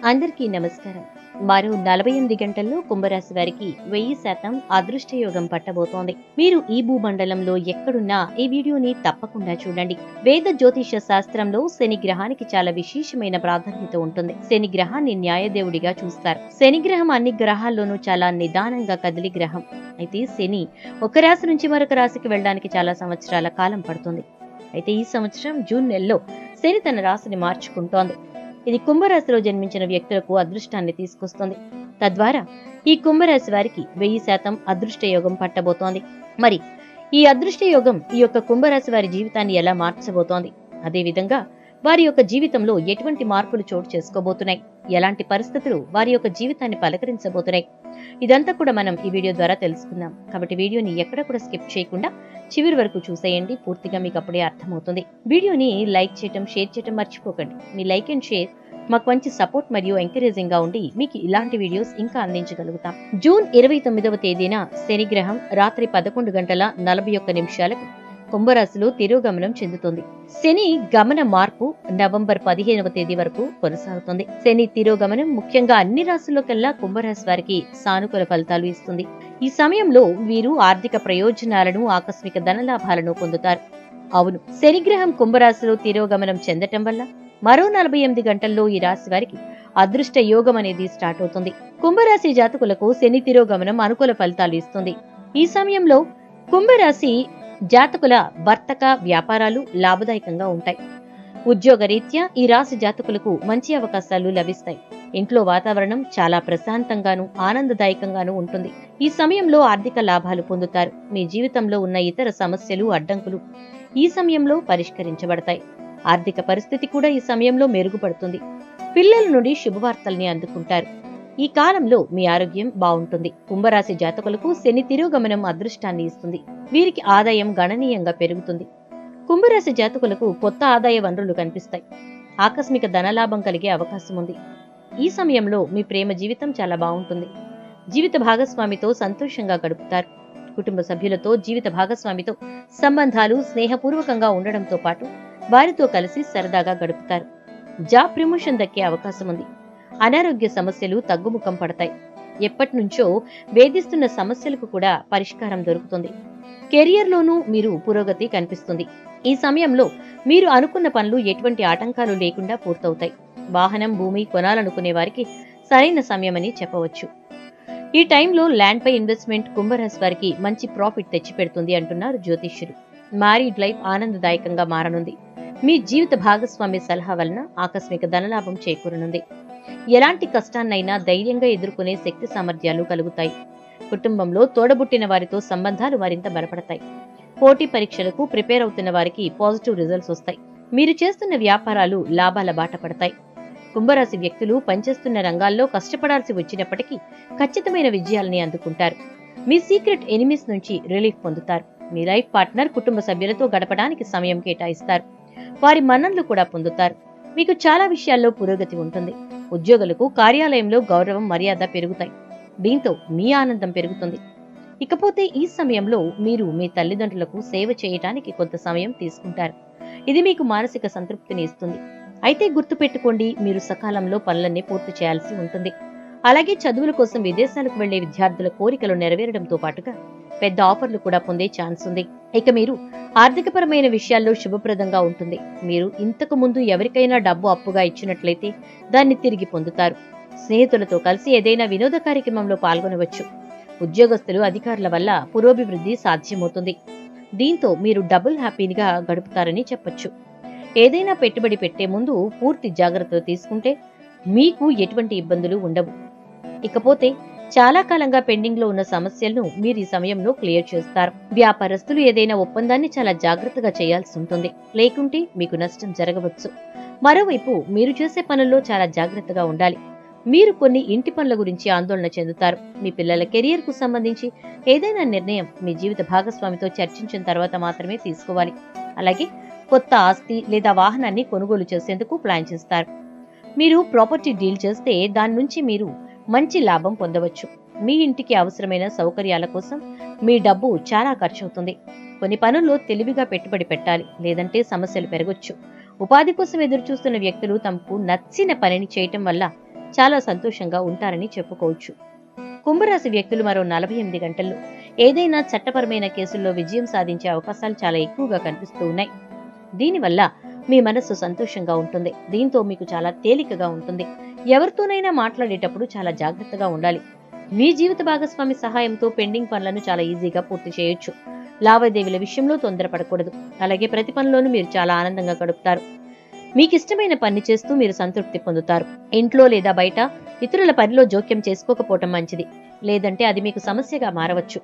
అందరికీ నమస్కారం. మరో 48 గంటల్లో కుంభరాశి వారికి 1000% అదృష్ట యోగం పట్టబోతోంది. మీరు ఈ భూమండలంలో ఎక్కడున్నా ఈ వీడియోని తప్పకుండా చూడండి. వేద జ్యోతిష శాస్త్రంలో శని గ్రహానికి చాలా విశేషమైన ప్రాధాన్యత ఉంటుంది. శని గ్రహాన్ని న్యాయదేవుడిగా చూస్తారు. శని గ్రహం అన్ని గ్రహాల్లోనూ చాలా నిదానంగా కదిలి గ్రహం. అయితే శని ఒక రాశి నుంచి మరొక రాశికి వెళ్ళడానికి చాలా సంవత్సరాల కాలం పడుతుంది. అయితే ఈ సంవత్సరం జూన్ నెలలో శని తన రాశిని మార్చుకుంటోంది. ఇది కుంభరాశిలో జన్మించిన వ్యక్తులకు అదృష్టాన్ని తీసుకొస్తుంది. తద్వారా ఈ కుంభరాశి వారికి 1000% అదృష్ట యోగం పట్టబోతోంది. మరి ఈ అదృష్ట యోగం ఈ యొక్క కుంభరాశి వారి జీవితాన్ని ఎలా మార్చబోతోంది, అదే విధంగా వారి యొక్క జీవితంలో ఎటువంటి మార్పులు చోటు చేసుకోబోతున్నాయి, ఎలాంటి పరిస్థితులు వారి యొక్క జీవితాన్ని పలకరించబోతున్నాయి, ఇదంతా కూడా మనం ఈ వీడియో ద్వారా తెలుసుకుందాం. కాబట్టి వీడియోని ఎక్కడ కూడా స్కిప్ చేయకుండా చివరి వరకు చూసేయండి. పూర్తిగా మీకు అప్పుడే అర్థమవుతుంది. వీడియోని లైక్ చేయటం, షేర్ చేయటం మర్చిపోకండి. మీ లైక్ అండ్ షేర్ మాకు మంచి సపోర్ట్ మరియు ఎంకరేజింగ్ గా ఉండి మీకు ఇలాంటి వీడియోస్ ఇంకా అందించగలుగుతాం. జూన్ 29వ తేదీన శని గ్రహం రాత్రి 11:41 కుంభరాశిలో తిరోగమనం చెందుతుంది. శని గమన మార్పు నవంబర్ 15వ తేదీ వరకు కొనసాగుతుంది. శని తిరోగమనం ముఖ్యంగా అన్ని రాశుల్లోకెల్లా కుంభరాశి వారికి సానుకూల ఫలితాలు ఇస్తుంది. ఈ సమయంలో వీరు ఆర్థిక ప్రయోజనాలను, ఆకస్మిక ధనలాభాలను పొందుతారు. అవును, శనిగ్రహం కుంభరాశిలో తిరోగమనం చెందటం వల్ల మరో 48 గంటల్లో ఈ రాశి వారికి అదృష్ట యోగం అనేది స్టార్ట్ అవుతుంది. కుంభరాశి జాతకులకు శని తిరోగమనం అనుకూల ఫలితాలు ఇస్తుంది. ఈ సమయంలో కుంభరాశి జాతకుల వర్తక వ్యాపారాలు లాభదాయకంగా ఉంటాయి. ఉద్యోగరీత్యా ఈ రాశి జాతకులకు మంచి అవకాశాలు లభిస్తాయి. ఇంట్లో వాతావరణం చాలా ప్రశాంతంగాను, ఆనందదాయకంగాను ఉంటుంది. ఈ సమయంలో ఆర్థిక లాభాలు పొందుతారు. మీ జీవితంలో ఉన్న ఇతర సమస్యలు, అడ్డంకులు ఈ సమయంలో పరిష్కరించబడతాయి. ఆర్థిక పరిస్థితి కూడా ఈ సమయంలో మెరుగుపడుతుంది. పిల్లల నుండి శుభవార్తల్ని అందుకుంటారు. ఈ కాలంలో మీ ఆరోగ్యం బాగుంటుంది. కుంభరాశి జాతకులకు శని తిరోగమనం అదృష్టాన్ని ఇస్తుంది. వీరికి ఆదాయం గణనీయంగా పెరుగుతుంది. కుంభరాశి జాతకులకు కొత్త ఆదాయ వనరులు కనిపిస్తాయి. ఆకస్మిక ధనలాభం కలిగే అవకాశం ఉంది. ఈ సమయంలో మీ ప్రేమ జీవితం చాలా బాగుంటుంది. జీవిత భాగస్వామితో సంతోషంగా గడుపుతారు. కుటుంబ సభ్యులతో, జీవిత భాగస్వామితో సంబంధాలు స్నేహపూర్వకంగా ఉండడంతో పాటు వారితో కలిసి సరదాగా గడుపుతారు. జాబ్ ప్రమోషన్ దక్కే అవకాశం ఉంది. అనారోగ్య సమస్యలు తగ్గుముఖం పడతాయి. ఎప్పటి నుంచో వేధిస్తున్న సమస్యలకు కూడా పరిష్కారం దొరుకుతుంది. కెరియర్లోనూ మీరు పురోగతి కనిపిస్తుంది. ఈ సమయంలో మీరు అనుకున్న పనులు ఎటువంటి ఆటంకాలు లేకుండా పూర్తవుతాయి. వాహనం, భూమి కొనాలనుకునే వారికి సరైన సమయమని చెప్పవచ్చు. ఈ టైంలో ల్యాండ్ పై ఇన్వెస్ట్మెంట్ కుంభరాశి వారికి మంచి ప్రాఫిట్ తెచ్చిపెడుతుంది అంటున్నారు జ్యోతిష్యులు. మ్యారీడ్ లైఫ్ ఆనందదాయకంగా మారనుంది. మీ జీవిత భాగస్వామి సలహా వలన ఆకస్మిక ధనలాభం చేకూరనుంది. ఎలాంటి కష్టాన్నైనా ధైర్యంగా ఎదుర్కొనే శక్తి సామర్థ్యాలు కలుగుతాయి. కుటుంబంలో తోడబుట్టిన వారితో సంబంధాలు మరింత బలపడతాయి. పోటీ పరీక్షలకు ప్రిపేర్ అవుతున్న వారికి పాజిటివ్ రిజల్ట్స్ వస్తాయి. మీరు చేస్తున్న వ్యాపారాలు లాభాల బాట పడతాయి. కుంభరాశి వ్యక్తులు పనిచేస్తున్న రంగాల్లో కష్టపడాల్సి వచ్చినప్పటికీ ఖచ్చితమైన విజయాల్ని అందుకుంటారు. మీ సీక్రెట్ ఎనిమీస్ నుంచి రిలీఫ్ పొందుతారు. మీ లైఫ్ పార్ట్నర్ కుటుంబ సభ్యులతో గడపడానికి సమయం కేటాయిస్తారు. వారి మన్ననలు కూడా పొందుతారు. మీకు చాలా విషయాల్లో పురోగతి ఉంటుంది. ఉద్యోగులకు కార్యాలయంలో గౌరవం, మర్యాద పెరుగుతాయి. దీంతో మీ ఆనందం పెరుగుతుంది. ఇకపోతే ఈ సమయంలో మీరు మీ తల్లిదండ్రులకు సేవ చేయటానికి కొంత సమయం తీసుకుంటారు. ఇది మీకు మానసిక సంతృప్తిని ఇస్తుంది. అయితే గుర్తుపెట్టుకోండి, మీరు సకాలంలో పనులన్నీ పూర్తి చేయాల్సి ఉంటుంది. అలాగే చదువుల కోసం విదేశాలకు వెళ్లే విద్యార్థుల కోరికలు నెరవేరడంతో పాటుగా పెద్ద ఆఫర్లు కూడా పొందే ఛాన్స్ ఉంది. ఇక మీరు ఆర్థికపరమైన విషయాల్లో శుభప్రదంగా ఉంటుంది. మీరు ఇంతకు ముందు ఎవరికైనా డబ్బు అప్పుగా ఇచ్చినట్లయితే దాన్ని తిరిగి పొందుతారు. స్నేహితులతో కలిసి ఏదైనా వినోద కార్యక్రమంలో పాల్గొనవచ్చు. ఉద్యోగస్తులు, అధికారుల వల్ల పురోభివృద్ధి సాధ్యమవుతుంది. దీంతో మీరు డబుల్ హ్యాపీగా గడుపుతారని చెప్పొచ్చు. ఏదైనా పెట్టుబడి పెట్టే ముందు పూర్తి జాగ్రత్తలు తీసుకుంటే మీకు ఎటువంటి ఇబ్బందులు ఉండవు. ఇకపోతే చాలా కాలంగా పెండింగ్ లో ఉన్న సమస్యలను మీరు ఈ సమయంలో క్లియర్ చేస్తారు. వ్యాపారస్తులు ఏదైనా ఒప్పందాన్ని చాలా జాగ్రత్తగా చేయాల్సి ఉంటుంది, లేకుంటే మీకు నష్టం జరగవచ్చు. మరోవైపు మీరు చేసే పనుల్లో చాలా జాగ్రత్తగా ఉండాలి. మీరు కొన్ని ఇంటి పనుల గురించి ఆందోళన చెందుతారు. మీ పిల్లల కెరియర్ కు సంబంధించి ఏదైనా నిర్ణయం మీ జీవిత భాగస్వామితో చర్చించిన తర్వాత మాత్రమే తీసుకోవాలి. అలాగే కొత్త ఆస్తి లేదా వాహనాన్ని కొనుగోలు చేసేందుకు ప్లాన్ చేస్తారు. మీరు ప్రాపర్టీ డీల్ చేస్తే దాని నుంచి మీరు మంచి లాభం పొందవచ్చు. మీ ఇంటికి అవసరమైన సౌకర్యాల కోసం మీ డబ్బు చాలా ఖర్చవుతుంది. కొన్ని పనుల్లో తెలివిగా పెట్టుబడి పెట్టాలి, లేదంటే సమస్యలు పెరగొచ్చు. ఉపాధి కోసం ఎదురు చూస్తున్న వ్యక్తులు తమకు నచ్చిన పనిని చేయటం వల్ల చాలా సంతోషంగా ఉంటారని చెప్పుకోవచ్చు. కుంభరాశి వ్యక్తులు మరో 48 గంటల్లో ఏదైనా చట్టపరమైన కేసుల్లో విజయం సాధించే అవకాశాలు చాలా ఎక్కువగా కనిపిస్తూ ఉన్నాయి. దీనివల్ల మీ మనస్సు సంతోషంగా ఉంటుంది. దీంతో మీకు చాలా తేలికగా ఉంటుంది. ఎవరితోనైనా మాట్లాడేటప్పుడు చాలా జాగ్రత్తగా ఉండాలి. మీ జీవిత భాగస్వామి సహాయంతో పెండింగ్ పనులను చాలా ఈజీగా పూర్తి చేయొచ్చు. లావాదేవీల విషయంలో తొందరపడకూడదు. అలాగే ప్రతి పనిలోనూ మీరు చాలా ఆనందంగా గడుపుతారు. మీకిష్టమైన పని చేస్తూ మీరు సంతృప్తి పొందుతారు. ఇంట్లో లేదా బయట ఇతరుల పనిలో జోక్యం చేసుకోకపోవటం మంచిది, లేదంటే అది మీకు సమస్యగా మారవచ్చు.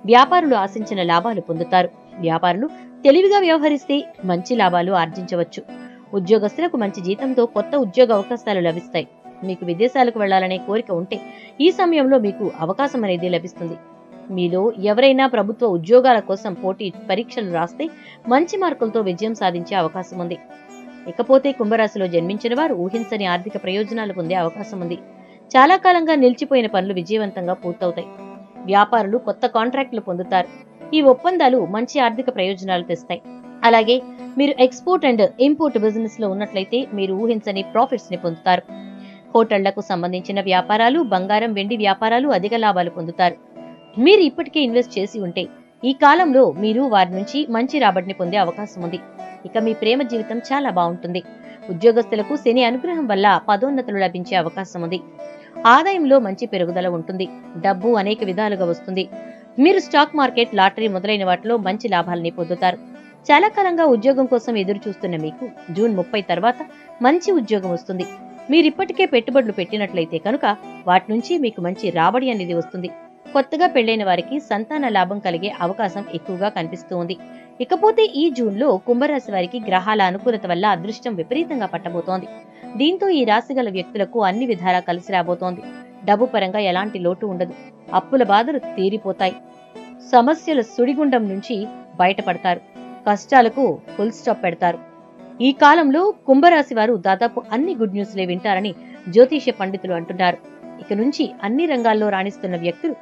వ్యాపారులు ఆశించిన లాభాలు పొందుతారు. వ్యాపారులు తెలివిగా వ్యవహరిస్తే మంచి లాభాలు ఆర్జించవచ్చు. ఉద్యోగస్తులకు మంచి జీతంతో కొత్త ఉద్యోగ అవకాశాలు లభిస్తాయి. మీకు విదేశాలకు వెళ్లాలనే కోరిక ఉంటే ఈ సమయంలో మీకు అవకాశం అనేది లభిస్తుంది. మీలో ఎవరైనా ప్రభుత్వ ఉద్యోగాల కోసం పోటీ పరీక్షలు రాస్తే మంచి మార్కులతో విజయం సాధించే అవకాశం ఉంది. ఇకపోతే కుంభరాశిలో జన్మించిన వారు ఊహించని ఆర్థిక ప్రయోజనాలు పొందే అవకాశం ఉంది. చాలా కాలంగా నిలిచిపోయిన పనులు విజయవంతంగా పూర్తవుతాయి. వ్యాపారులు కొత్త కాంట్రాక్టులు పొందుతారు. ఈ ఒప్పందాలు మంచి ఆర్థిక ప్రయోజనాలు తెస్తాయి. అలాగే మీరు ఎక్స్పోర్ట్ అండ్ ఇంపోర్ట్ బిజినెస్ లో ఉన్నట్లయితే మీరు ఊహించని ప్రాఫిట్స్ ని పొందుతారు. హోటళ్లకు సంబంధించిన వ్యాపారాలు, బంగారం, వెండి వ్యాపారాలు అధిక లాభాలు పొందుతారు. మీరు ఇప్పటికే ఇన్వెస్ట్ చేసి ఉంటే ఈ కాలంలో మీరు వారి నుంచి మంచి రాబడిని పొందే అవకాశం ఉంది. ఇక మీ ప్రేమ జీవితం చాలా బాగుంటుంది. ఉద్యోగస్తులకు శని అనుగ్రహం వల్ల పదోన్నతులు లభించే అవకాశం ఉంది. ఆదాయంలో మంచి పెరుగుదల ఉంటుంది. డబ్బు అనేక విధాలుగా వస్తుంది. మీరు స్టాక్ మార్కెట్, లాటరీ మొదలైన వాటిలో మంచి లాభాలని పొందుతారు. చాలా కాలంగా ఉద్యోగం కోసం ఎదురు చూస్తున్న మీకు జూన్ 30 తర్వాత మంచి ఉద్యోగం వస్తుంది. మీరిప్పటికే పెట్టుబడులు పెట్టినట్లయితే కనుక వాటి నుంచి మీకు మంచి రాబడి అనేది వస్తుంది. కొత్తగా పెళ్లైన వారికి సంతాన లాభం కలిగే అవకాశం ఎక్కువగా కనిపిస్తూ ఉంది. ఇకపోతే ఈ జూన్ లో కుంభరాశి వారికి గ్రహాల అనుకూలత వల్ల అదృష్టం విపరీతంగా పట్టబోతోంది. దీంతో ఈ రాశి గల వ్యక్తులకు అన్ని విధాలా కలిసి రాబోతోంది. డబ్బు పరంగా ఎలాంటి లోటు ఉండదు. అప్పుల బాధలు తీరిపోతాయి. సమస్యల సుడిగుండం నుంచి బయటపడతారు. కష్టాలకు ఫుల్ స్టాప్ పెడతారు. ఈ కాలంలో కుంభరాశి వారు దాదాపు అన్ని గుడ్ న్యూస్లే వింటారని జ్యోతిష్య పండితులు అంటున్నారు. ఇక నుంచి అన్ని రంగాల్లో రాణిస్తున్న వ్యక్తులు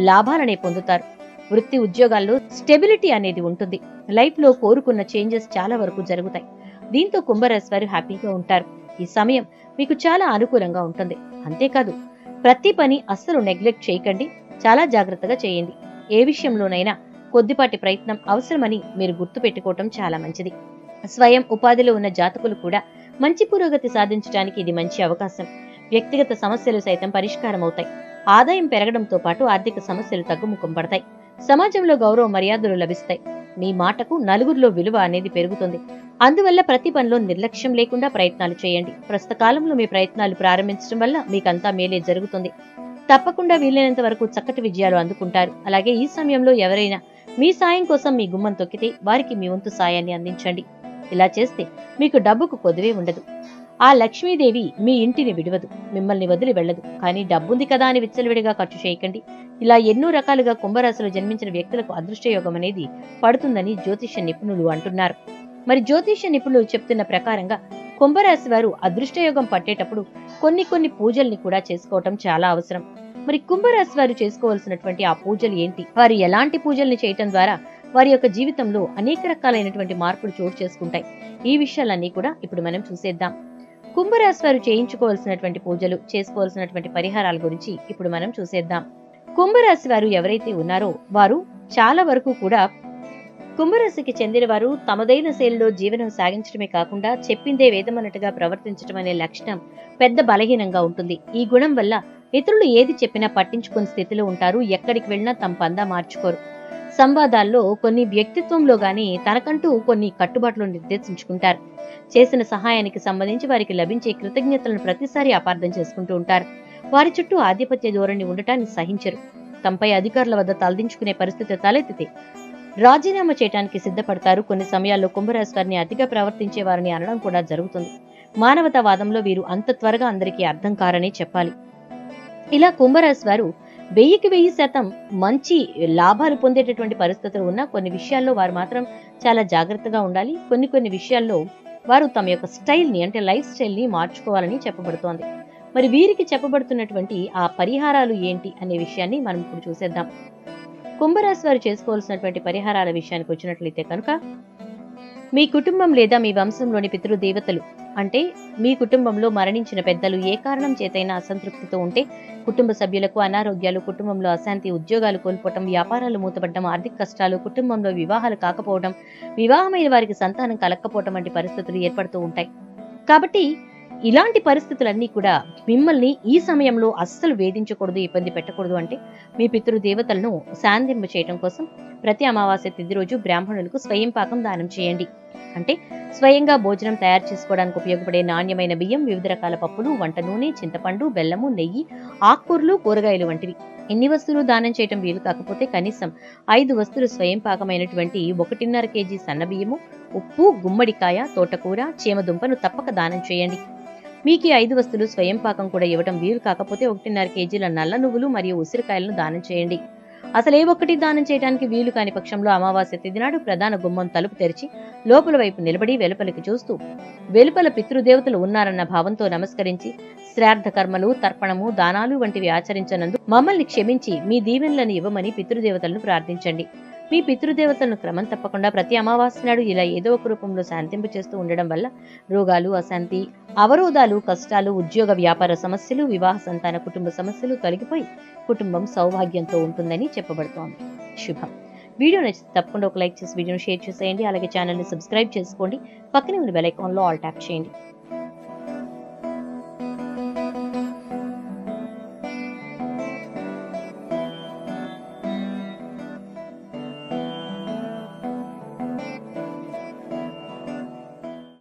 లాభాలనే పొందుతారు. వృత్తి ఉద్యోగాల్లో స్టెబిలిటీ అనేది ఉంటుంది. లైఫ్ లో కోరుకున్న చేంజెస్ చాలా వరకు జరుగుతాయి. దీంతో కుంభరాశి వారు హ్యాపీగా ఉంటారు. ఈ సమయం మీకు చాలా అనుకూలంగా ఉంటుంది. అంతేకాదు ప్రతి పని అస్సలు నెగ్లెక్ట్ చేయకండి. చాలా జాగ్రత్తగా చేయండి. ఏ విషయంలోనైనా కొద్దిపాటి ప్రయత్నం అవసరమని మీరు గుర్తు పెట్టుకోవటం చాలా మంచిది. స్వయం ఉపాధిలో ఉన్న జాతకులు కూడా మంచి పురోగతి సాధించడానికి ఇది మంచి అవకాశం. వ్యక్తిగత సమస్యలు సైతం పరిష్కారం అవుతాయి. ఆదాయం పెరగడంతో పాటు ఆర్థిక సమస్యలు తగ్గుముఖం పడతాయి. సమాజంలో గౌరవ మర్యాదలు లభిస్తాయి. మీ మాటకు నలుగురిలో విలువ అనేది పెరుగుతుంది. అందువల్ల ప్రతి పనిలో నిర్లక్ష్యం లేకుండా ప్రయత్నాలు చేయండి. ప్రస్తుత కాలంలో మీ ప్రయత్నాలు ప్రారంభించడం వల్ల మీకంతా మేలే జరుగుతుంది. తప్పకుండా వీలైనంత వరకు చక్కటి విజయాలు అందుకుంటారు. అలాగే ఈ సమయంలో ఎవరైనా మీ సాయం కోసం మీ గుమ్మం తొక్కితే వారికి మీ వంతు సాయాన్ని అందించండి. ఇలా చేస్తే మీకు డబ్బుకు కొదువే ఉండదు. ఆ లక్ష్మీదేవి మీ ఇంటిని విడవదు, మిమ్మల్ని వదిలి వెళ్లదు. కానీ డబ్బుంది కదా అని విచ్చలవిడిగా ఖర్చు చేయకండి. ఇలా ఎన్నో రకాలుగా కుంభరాశిలో జన్మించిన వ్యక్తులకు అదృష్టయోగం అనేది పడుతుందని జ్యోతిష్య నిపుణులు అంటున్నారు. మరి జ్యోతిష్య నిపుణులు చెప్తున్న ప్రకారంగా కుంభరాశి వారు అదృష్టయోగం పట్టేటప్పుడు కొన్ని పూజల్ని కూడా చేసుకోవటం చాలా అవసరం. మరి కుంభరాశి వారు చేసుకోవాల్సినటువంటి ఆ పూజలు ఏంటి, వారు ఎలాంటి పూజల్ని చేయటం ద్వారా వారి యొక్క జీవితంలో అనేక రకాలైనటువంటి మార్పులు చోటు చేసుకుంటాయి, ఈ విషయాలన్నీ కూడా ఇప్పుడు మనం చూసేద్దాం. కుంభరాశి వారు చేయించుకోవాల్సినటువంటి పూజలు, చేసుకోవాల్సినటువంటి పరిహారాల గురించి ఇప్పుడు మనం చూసేద్దాం. కుంభరాశి వారు ఎవరైతే ఉన్నారో వారు చాలా వరకు కూడా కుంభరాశికి చెందిన వారు తమదైన శైలిలో జీవనం సాగించడమే కాకుండా చెప్పిందే వేదమన్నట్టుగా ప్రవర్తించడం అనే లక్షణం పెద్ద బలహీనంగా ఉంటుంది. ఈ గుణం వల్ల ఇతరులు ఏది చెప్పినా పట్టించుకునే స్థితిలో ఉంటారు. ఎక్కడికి వెళ్ళినా తమ పందా మార్చుకోరు. సంవాదాల్లో కొన్ని వ్యక్తిత్వంలో గాని తనకంటూ కొన్ని కట్టుబాట్లు నిర్దేశించుకుంటారు. చేసిన సహాయానికి సంబంధించి వారికి లభించే కృతజ్ఞతలను ప్రతిసారి అపార్థం చేసుకుంటూ ఉంటారు. వారి చుట్టూ ఆధిపత్య ధోరణి ఉండటాన్ని సహించరు. తమపై అధికారుల వద్ద తలదించుకునే పరిస్థితి తలెత్తితే రాజీనామా చేయడానికి సిద్ధపడతారు. కొన్ని సమయాల్లో కుంభరాశి వారిని అతిగా ప్రవర్తించే వారిని అనడం కూడా జరుగుతుంది. మానవతావాదంలో వీరు అంత త్వరగా అందరికీ అర్థం కారనే చెప్పాలి. ఇలా కుంభరాశి వారు 1000% మంచి లాభాలు పొందేటటువంటి పరిస్థితులు ఉన్న కొన్ని విషయాల్లో వారు మాత్రం చాలా జాగ్రత్తగా ఉండాలి. కొన్ని విషయాల్లో వారు తమ యొక్క స్టైల్ని అంటే లైఫ్ స్టైల్ని మార్చుకోవాలని చెప్పబడుతోంది. మరి వీరికి చెప్పబడుతున్నటువంటి ఆ పరిహారాలు ఏంటి అనే విషయాన్ని మనం ఇప్పుడు చూసేద్దాం. కుంభరాశి వారు చేసుకోవాల్సినటువంటి పరిహారాల విషయానికి వచ్చినట్లయితే కనుక మీ కుటుంబం లేదా మీ వంశంలోని పితృదేవతలు అంటే మీ కుటుంబంలో మరణించిన పెద్దలు ఏ కారణం చేతైనా అసంతృప్తితో ఉంటే, కుటుంబ సభ్యులకు అనారోగ్యాలు, కుటుంబంలో అశాంతి, ఉద్యోగాలు కోల్పోవటం, వ్యాపారాలు మూతపడడం, ఆర్థిక కష్టాలు, కుటుంబంలో వివాహాలు కాకపోవడం, వివాహమైన వారికి సంతానం కలక్కపోవటం వంటి పరిస్థితులు ఏర్పడుతూ ఉంటాయి. కాబట్టి ఇలాంటి పరిస్థితులన్నీ కూడా మిమ్మల్ని ఈ సమయంలో అస్సలు వేధించకూడదు, ఇబ్బంది పెట్టకూడదు అంటే మీ పితృదేవతలను శాంతింప చేయడం కోసం ప్రతి అమావాస్య తిథి రోజు బ్రాహ్మణులకు స్వయం పాకం దానం చేయండి. అంటే స్వయంగా భోజనం తయారు చేసుకోవడానికి ఉపయోగపడే నాణ్యమైన బియ్యం, వివిధ రకాల పప్పులు, వంట నూనె, చింతపండు, బెల్లము, నెయ్యి, ఆకుకూరలు, కూరగాయలు వంటివి. ఎన్ని వస్తువులు దానం చేయటం వీలు కాకపోతే కనీసం 5 వస్తువులు స్వయం పాకమైనటువంటి 1.5 kg సన్నబియ్యము, ఉప్పు, గుమ్మడికాయ, తోటకూర, చీమదుంపను తప్పక దానం చేయండి. మీకు ఈ 5 వస్తువులు స్వయం పాకం కూడా ఇవ్వటం వీలు కాకపోతే 1.5 kgల నల్ల నువ్వులు మరియు ఉసిరికాయలను దానం చేయండి. అసలు ఏ ఒక్కటి దానం చేయడానికి వీలు కాని పక్షంలో అమావాస్య తిథి నాడు ప్రధాన గుమ్మం తలుపు తెరిచి లోపల వైపు నిలబడి వెలుపలికి చూస్తూ వెలుపల పితృదేవతలు ఉన్నారన్న భావంతో నమస్కరించి శ్రాద్ధ కర్మలు, తర్పణము, దానాలు వంటివి ఆచరించనందు మమ్మల్ని క్షమించి మీ దీవెనలను ఇవ్వమని పితృదేవతలను ప్రార్థించండి. మీ పితృదేవతలను క్రమం తప్పకుండా ప్రతి అమావాస్య నాడు ఇలా ఏదో ఒక రూపంలో శాంతింపు చేస్తూ ఉండడం వల్ల రోగాలు, అశాంతి, అవరోధాలు, కష్టాలు, ఉద్యోగ వ్యాపార సమస్యలు, వివాహ సంతాన కుటుంబ సమస్యలు తొలగిపోయి కుటుంబం సౌభాగ్యంతో ఉంటుందని చెప్పబడుతోంది. శుభం. వీడియో నచ్చితే తప్పకుండా ఒక లైక్ చేసి వీడియోను షేర్ చేసేయండి. అలాగే ఛానల్ని సబ్స్క్రైబ్ చేసుకోండి. పక్కనే ఉన్న బెల్ ఐకాన్లో ఆల్ ట్యాప్ చేయండి.